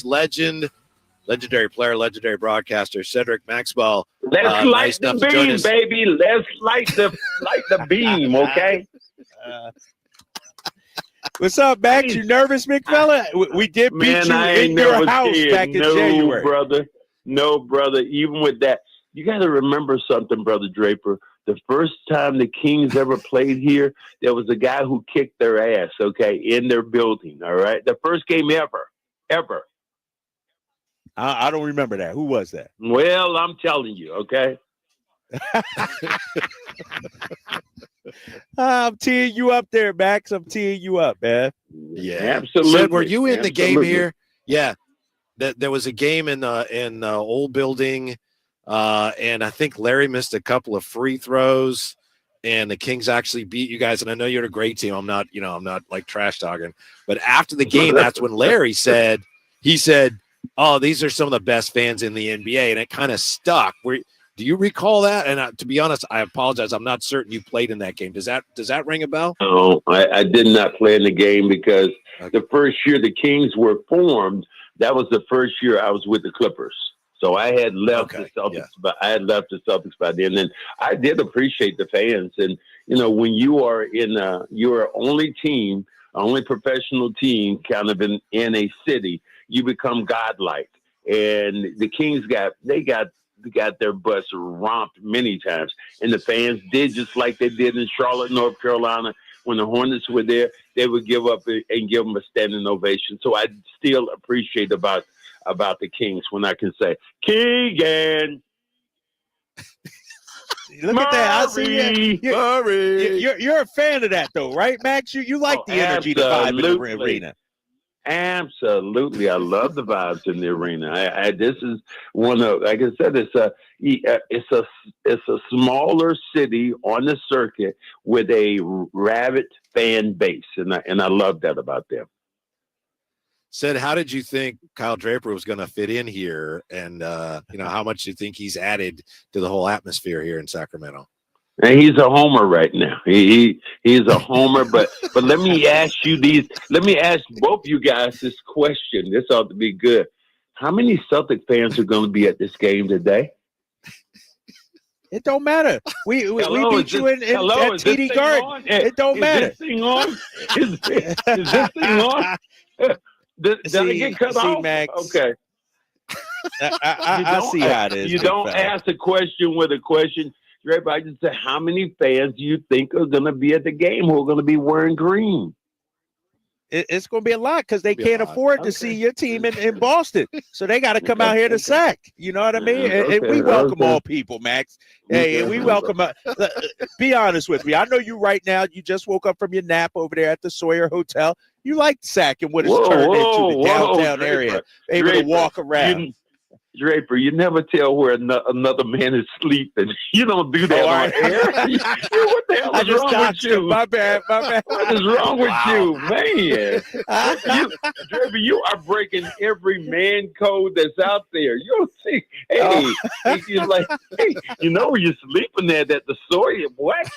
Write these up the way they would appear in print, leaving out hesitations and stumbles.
legendary player, legendary broadcaster, Cedrick Maxwell. Let's light the beam, baby. Let's light the beam, okay? What's up, Max? You nervous, big fella? We did beat you in your house back in January. No, brother. Even with that, you got to remember something, Brother Draper. The first time the Kings ever played here, there was a guy who kicked their ass, okay, in their building, all right? The first game ever. I don't remember that. Who was that? Well, I'm telling you, okay? I'm teeing you up there, Max. I'm teeing you up, man. Yeah, absolutely. Sid, were you in the game here? Yeah. There was a game in old building, and I think Larry missed a couple of free throws, and the Kings actually beat you guys. And I know you're a great team. I'm not like trash talking, but after the game, that's when Larry said, "Oh, these are some of the best fans in the NBA," and it kind of stuck. Do you recall that? And to be honest, I apologize. I'm not certain you played in that game. Does that ring a bell? No, I did not play in the game because the first year the Kings were formed, that was the first year I was with the Clippers. So I had left the Celtics, but I had left the Celtics by then. And I did appreciate the fans. And when you are in your only team, only professional team, kind of in a city, you become godlike. And the Kings got their butts romped many times. And the fans did just like they did in Charlotte, North Carolina. When the Hornets were there, they would give up and give them a standing ovation. So I still appreciate about the Kings when I can say, Keegan. Look at that. I see you're a fan of that, though, right, Max? You like the energy, the vibe in the arena. Absolutely, I love the vibes in the arena. This is one of, like I said, it's a smaller city on the circuit with a rabid fan base, and I love that about them. Sid, how did you think Kyle Draper was going to fit in here, and how much do you think he's added to the whole atmosphere here in Sacramento? And he's a homer right now. He's a homer, but let me ask both you guys this question. This ought to be good. How many Celtic fans are going to be at this game today? It don't matter. We beat you in TD Garden. It don't matter. Is this thing on? Is this thing on? Did I get cut off? Max, okay. I see how it is. You don't ask a question with a question. I just said, how many fans do you think are going to be at the game who are going to be wearing green? It's going to be a lot because they can't afford to see your team in Boston. So they got to come out here to Sac. You know what I mean? And we welcome all people, Max. Hey, we welcome. Be honest with me. I know you right now. You just woke up from your nap over there at the Sawyer Hotel. You like Sac and what it's turned into the downtown area. Able to walk around. Draper, you never tell where another man is sleeping. You don't do that on air. What the hell is wrong with you? My bad. What is wrong with you, man? Draper, you are breaking every man code that's out there. You don't see, you're like, hey, you're sleeping at the Sawyer. What?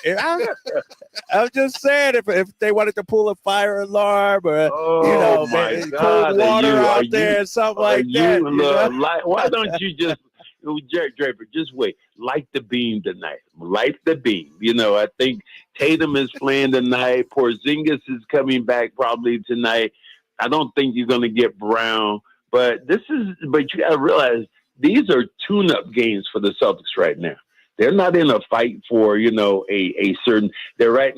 I'm just saying, if they wanted to pull a fire alarm or cold water out there, something like that. Why don't you just, Draper, just wait. Light the beam tonight. Light the beam. I think Tatum is playing tonight. Porzingis is coming back probably tonight. I don't think you're going to get Brown. But you got to realize these are tune-up games for the Celtics right now. They're not in a fight for, a certain – they're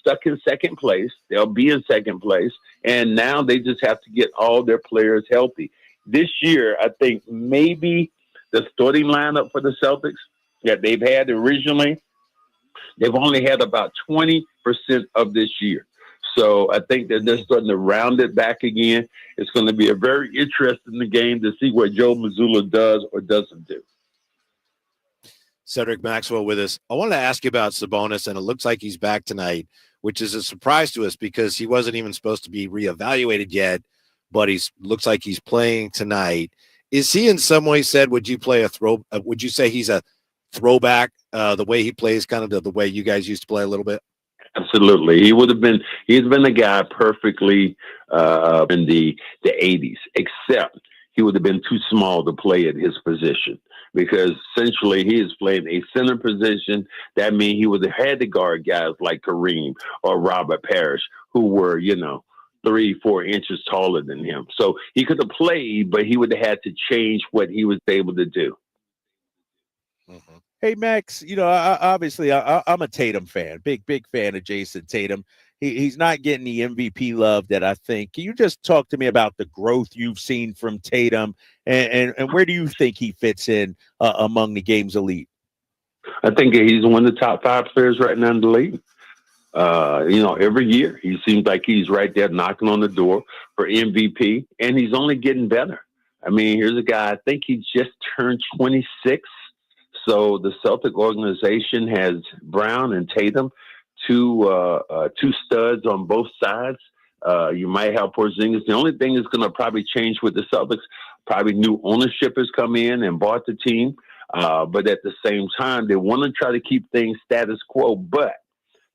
stuck in second place. They'll be in second place. And now they just have to get all their players healthy. This year, I think maybe the starting lineup for the Celtics that they've had originally, they've only had about 20% of this year. So I think that they're starting to round it back again. It's going to be a very interesting game to see what Joe Mazzulla does or doesn't do. Cedrick Maxwell with us. I wanted to ask you about Sabonis, and it looks like he's back tonight, which is a surprise to us because he wasn't even supposed to be reevaluated yet. But looks like he's playing tonight. Is he in some way said, would you say he's a throwback, the way he plays, kind of the way you guys used to play a little bit? Absolutely. He's been a guy perfectly in the 80s, except he would have been too small to play at his position, because essentially he is playing a center position. That means he would have had to guard guys like Kareem or Robert Parrish, who were, 3-4 inches taller than him. So he could have played, but he would have had to change what he was able to do. Mm-hmm. Hey, Max, obviously I'm a Tatum fan, big fan of Jason Tatum. He's not getting the MVP love that I think. Can you just talk to me about the growth you've seen from Tatum, and where do you think he fits in among the game's elite? I think he's one of the top 5 players right now in the league. Every year he seems like he's right there knocking on the door for MVP, and he's only getting better. I mean, here's a guy, I think he just turned 26. So the Celtic organization has Brown and Tatum, two studs on both sides. You might have Porzingis. The only thing that's going to probably change with the Celtics, probably new ownership has come in and bought the team. But at the same time, they want to try to keep things status quo. But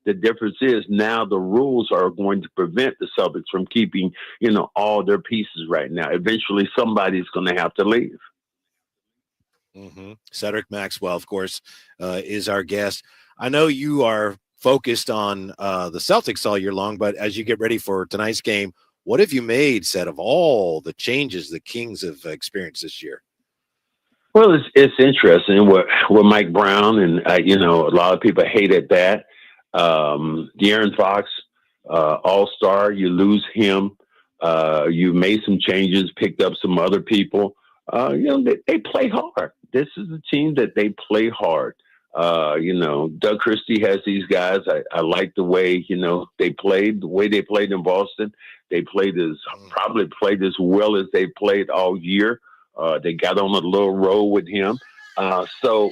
the difference is now the rules are going to prevent the Celtics from keeping, all their pieces right now. Eventually, somebody's going to have to leave. Mm-hmm. Cedrick Maxwell, of course, is our guest. I know you are focused on the Celtics all year long, but as you get ready for tonight's game, what have you made, Seth, of all the changes the Kings have experienced this year? Well, it's interesting with Mike Brown, and a lot of people hated that. De'Aaron Fox, All-Star, you lose him. You made some changes, picked up some other people. They play hard. This is a team that they play hard. Doug Christie has these guys. I like the way, they played, the way they played in Boston. They probably played as well as they played all year. They got on a little roll with him. So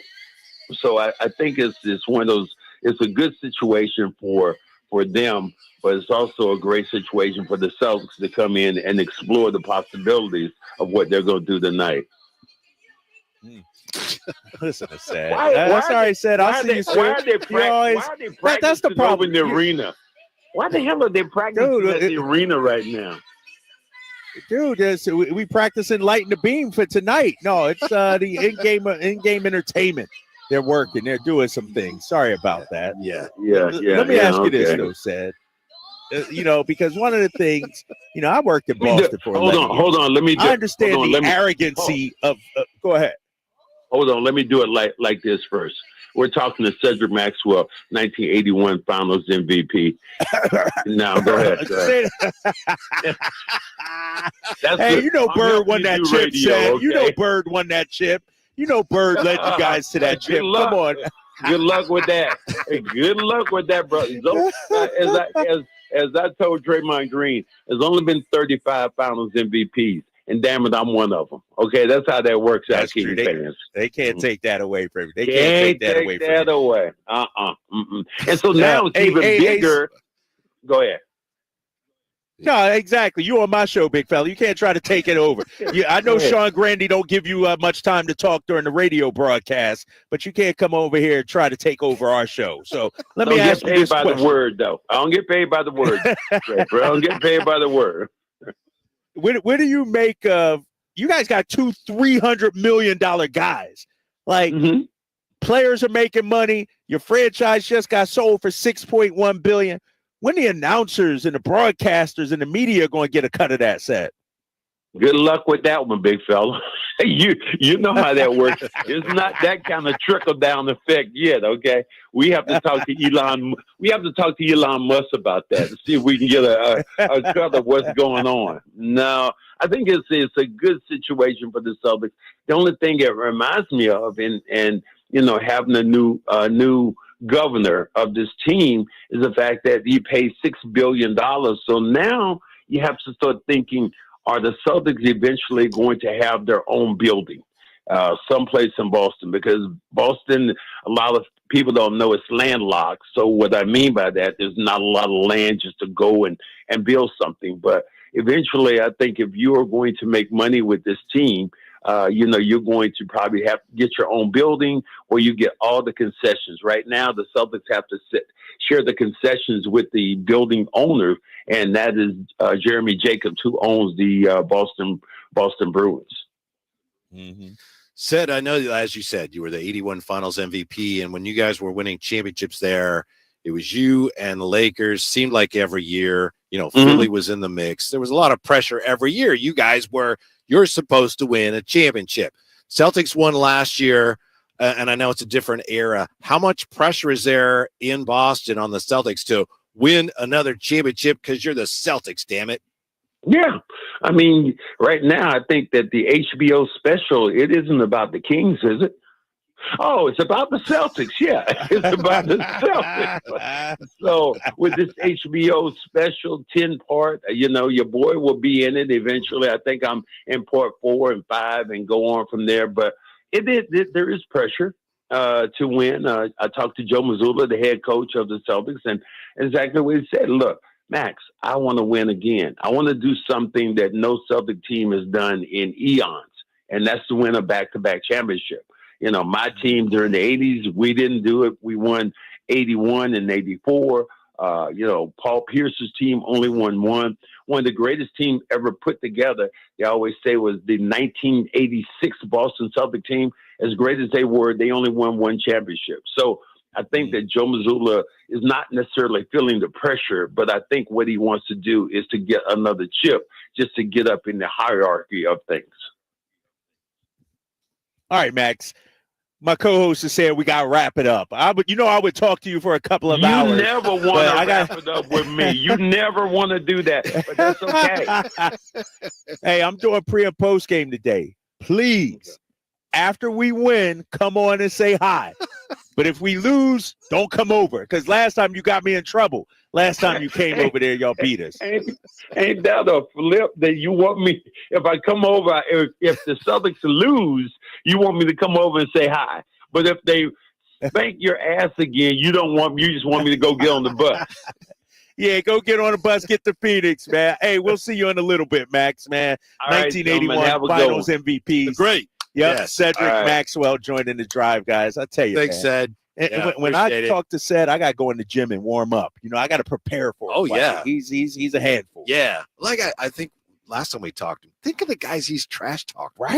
I think it's one of those, it's a good situation for them, but it's also a great situation for the Celtics to come in and explore the possibilities of what they're going to do tonight. Listen to Sad. I'll see you soon. Why are they practicing that's the problem in the arena? Why the hell are they practicing at the arena right now? Dude, we practicing lighting the beam for tonight. No, it's the in-game entertainment. They're working. They're doing some things. Sorry about that. Yeah. Let me ask you this, though, Sad. Because one of the things, I worked in Boston for 11 years. Hold on. I understand the arrogancy of go ahead. Hold on. Let me do it like this first. We're talking to Cedric Maxwell, 1981 Finals MVP. Now, go ahead. Hey, Bird won that chip, radio, Seth. okay? Bird won that chip. Bird led you guys to that chip. Come on. Good luck with that. Hey, good luck with that, brother. As I told Draymond Green, there's only been 35 Finals MVPs. And damn it, I'm one of them. Okay, that's how that works out, King fans. They can't take that away from you. They can't take that away from you. And so now it's even bigger. Go ahead. No, exactly. You on my show, big fella. You can't try to take it over. I know Sean Grandy don't give you much time to talk during the radio broadcast, but you can't come over here and try to take over our show. So let me ask you this question. I don't get paid by the word, though. I don't get paid by the word. I don't get paid by the word. Where do you make of you guys got two $300 million guys? Like players are making money. Your franchise just got sold for $6.1 billion. When the announcers and the broadcasters and the media are going to get a cut of that set? Good luck with that one, big fella. You know how that works. It's not that kind of trickle down effect yet. Okay, we have to talk to Elon. We have to talk to Elon Musk about that to see if we can get a cut of what's going on. No, I think it's a good situation for the Celtics. The only thing it reminds me of, and having a new governor of this team, is the fact that he paid $6 billion. So now you have to start thinking, are the Celtics eventually going to have their own building someplace in Boston? Because Boston, a lot of people don't know it's landlocked. So what I mean by that, there's not a lot of land just to go and build something. But eventually, I think if you are going to make money with this team, you're going to probably have to get your own building where you get all the concessions. Right now, the Celtics have to share the concessions with the building owner, and that is Jeremy Jacobs, who owns the Boston Bruins. Mm-hmm. Sid, I know, as you said, you were the 81 Finals MVP, and when you guys were winning championships there, it was you and the Lakers. Seemed like every year, Philly was in the mix. There was a lot of pressure every year. You're supposed to win a championship. Celtics won last year, and I know it's a different era. How much pressure is there in Boston on the Celtics to win another championship because you're the Celtics, damn it? Yeah. I mean, right now, I think that the HBO special, it isn't about the Kings, is it? Oh, it's about the Celtics. Yeah, it's about the Celtics. So with this HBO special 10-part, your boy will be in it eventually. I think I'm in part 4 and 5 and go on from there. But there is pressure to win. I talked to Joe Mazzulla, the head coach of the Celtics, and exactly what he said. Look, Max, I want to win again. I want to do something that no Celtic team has done in eons, and that's to win a back-to-back championship. My team during the 80s, we didn't do it. We won 81 and 84. Paul Pierce's team only won one. One of the greatest teams ever put together, they always say, was the 1986 Boston Celtic team. As great as they were, they only won one championship. So I think that Joe Mazzulla is not necessarily feeling the pressure, but I think what he wants to do is to get another chip just to get up in the hierarchy of things. All right, Max. My co-host is saying we got to wrap it up. I would talk to you for a couple of hours. You never want to wrap it up with me. You never want to do that, but that's okay. Hey, I'm doing pre and post game today. Please, after we win, come on and say hi. But if we lose, don't come over, because last time you got me in trouble. Last time you came over there, y'all beat us. Ain't that a flip that you want me? If I come over, if the Celtics lose, you want me to come over and say hi. But if they spank your ass again, you just want me to go get on the bus. Yeah, go get on the bus, get the Phoenix, man. Hey, we'll see you in a little bit, Max, man. All 1981 right, Finals MVP. Great. Yep, Yes. Cedric Maxwell joining the drive, guys. I tell you, Thanks, Ced. And when I talk to Ced, I got to go in the gym and warm up. I got to prepare for him. Oh, yeah. He's a handful. Yeah. Like I think last time we talked, think of the guys he's trash talked. Right.